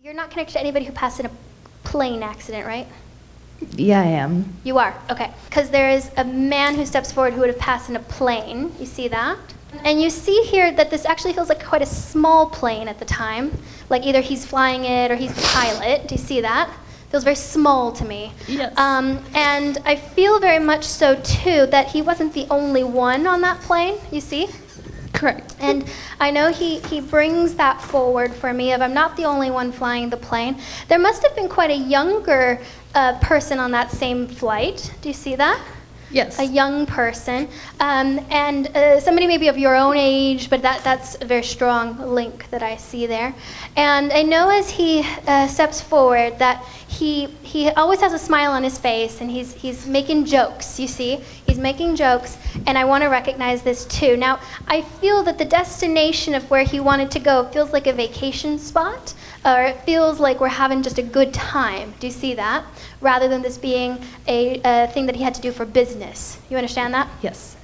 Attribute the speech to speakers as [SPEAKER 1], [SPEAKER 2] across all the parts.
[SPEAKER 1] You're not connected to anybody who passed in a plane accident, right?
[SPEAKER 2] Yeah, I am.
[SPEAKER 1] You are, okay. Because there is a man who steps forward who would have passed in a plane. You see that? And you see here that this actually feels like quite a small plane at the time. Like either he's flying it or he's the pilot. Do you see that? Feels very small to me.
[SPEAKER 2] Yes.
[SPEAKER 1] And I feel very much so, too, that he wasn't the only one on that plane, you see?
[SPEAKER 2] Correct.
[SPEAKER 1] And I know he brings that forward for me of I'm not the only one flying the plane. There must have been quite a younger person on that same flight. Do you see that?
[SPEAKER 2] Yes.
[SPEAKER 1] A young person. And somebody maybe of your own age, but that's a very strong link that I see there. And I know as he steps forward that he always has a smile on his face, and he's making jokes, you see? He's making jokes, and I want to recognize this too. Now, I feel that the destination of where he wanted to go feels like a vacation spot, or it feels like we're having just a good time. Do you see that? Rather than this being a thing that he had to do for business. You understand that?
[SPEAKER 2] Yes.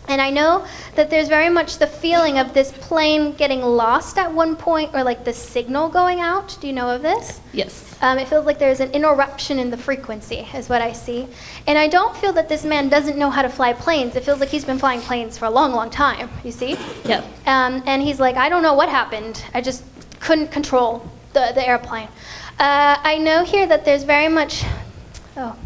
[SPEAKER 1] And I know that there's very much the feeling of this plane getting lost at one point, or like the signal going out. Do you know of this?
[SPEAKER 2] Yes.
[SPEAKER 1] It feels like there's an interruption in the frequency, is what I see. And I don't feel that this man doesn't know how to fly planes. It feels like he's been flying planes for a long, long time, you see?
[SPEAKER 2] Yeah.
[SPEAKER 1] And he's like, I don't know what happened. I just couldn't control the airplane. I know here that there's very much, were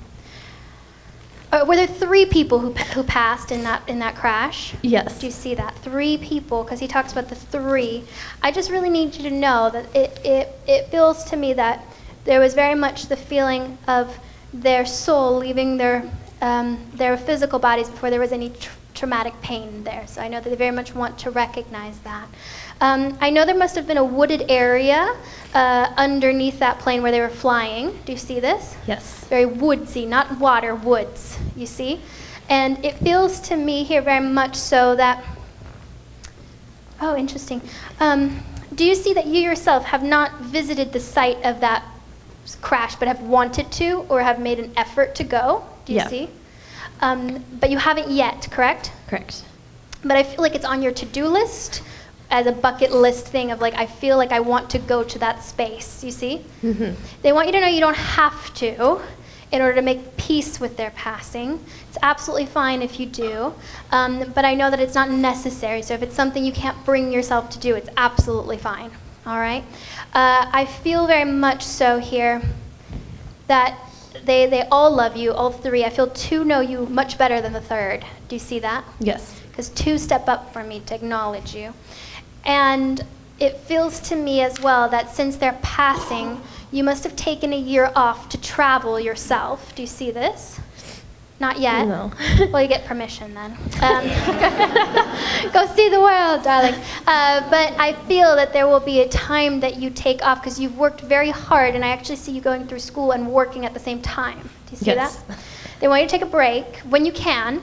[SPEAKER 1] there 3 people who passed in that crash?
[SPEAKER 2] Yes.
[SPEAKER 1] Do you see that? 3 people, because he talks about the 3. I just really need you to know that it feels to me that there was very much the feeling of their soul leaving their physical bodies before there was any traumatic pain there. So I know that they very much want to recognize that. I know there must have been a wooded area underneath that plane where they were flying. Do you see this?
[SPEAKER 2] Yes.
[SPEAKER 1] Very woodsy, not water, woods, you see? And it feels to me here very much so that, oh, interesting. Do you see that you yourself have not visited the site of that crash, but have wanted to, or have made an effort to go? Do you see? But you haven't yet, correct?
[SPEAKER 2] Correct.
[SPEAKER 1] But I feel like it's on your to-do list as a bucket list thing of like, I feel like I want to go to that space, you see?
[SPEAKER 2] Mm-hmm.
[SPEAKER 1] They want you to know you don't have to in order to make peace with their passing. It's absolutely fine if you do, but I know that it's not necessary. So if it's something you can't bring yourself to do, it's absolutely fine, all right? I feel very much so here that they all love you, all 3. I feel 2 know you much better than the 3rd. Do you see that?
[SPEAKER 2] Yes.
[SPEAKER 1] Because 2 step up for me to acknowledge you. And it feels to me as well that since they're passing, you must have taken a year off to travel yourself. Do you see this? Not yet?
[SPEAKER 2] No.
[SPEAKER 1] Well, you get permission then. Go see the world, darling. But I feel that there will be a time that you take off because you've worked very hard, and I actually see you going through school and working at the same time. Do you see that? They want you to take a break when you can,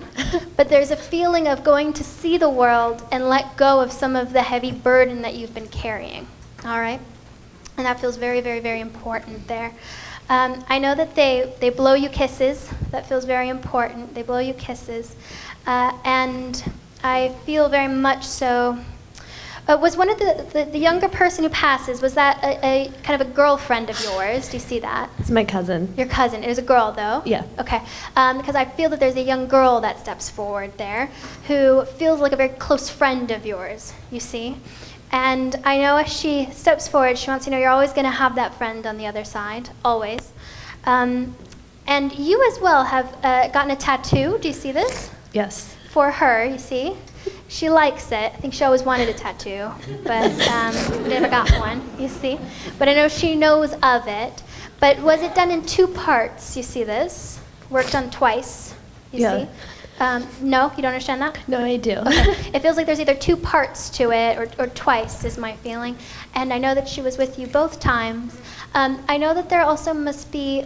[SPEAKER 1] but there's a feeling of going to see the world and let go of some of the heavy burden that you've been carrying, all right? And that feels very, very, very important there. I know that they blow you kisses. That feels very important. They blow you kisses. And I feel very much so. Was one of the younger person who passes, was that a kind of a girlfriend of yours? Do you see that?
[SPEAKER 2] It's my cousin.
[SPEAKER 1] Your cousin. It is a girl, though?
[SPEAKER 2] Yeah.
[SPEAKER 1] Okay. Because I feel that there's a young girl that steps forward there who feels like a very close friend of yours, you see? And I know as she steps forward, she wants to know you're always going to have that friend on the other side, always. And you as well have gotten a tattoo. Do you see this?
[SPEAKER 2] Yes.
[SPEAKER 1] For her, you see? She likes it. I think she always wanted a tattoo, but never got one, you see? But I know she knows of it. But was it done in 2 parts? You see this? Worked on twice, you see? No, you don't understand that?
[SPEAKER 2] No, I do.
[SPEAKER 1] Okay. It feels like there's either 2 parts to it or twice is my feeling. And I know that she was with you both times. I know that there also must be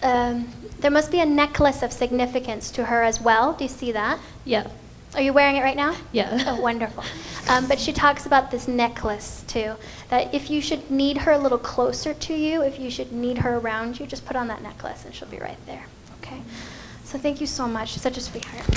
[SPEAKER 1] a necklace of significance to her as well. Do you see that?
[SPEAKER 2] Yeah.
[SPEAKER 1] Are you wearing it right now?
[SPEAKER 2] Yeah.
[SPEAKER 1] Oh, wonderful. But she talks about this necklace too, that if you should need her a little closer to you, if you should need her around you, just put on that necklace and she'll be right there. Okay? So thank you so much. You're such a sweetheart.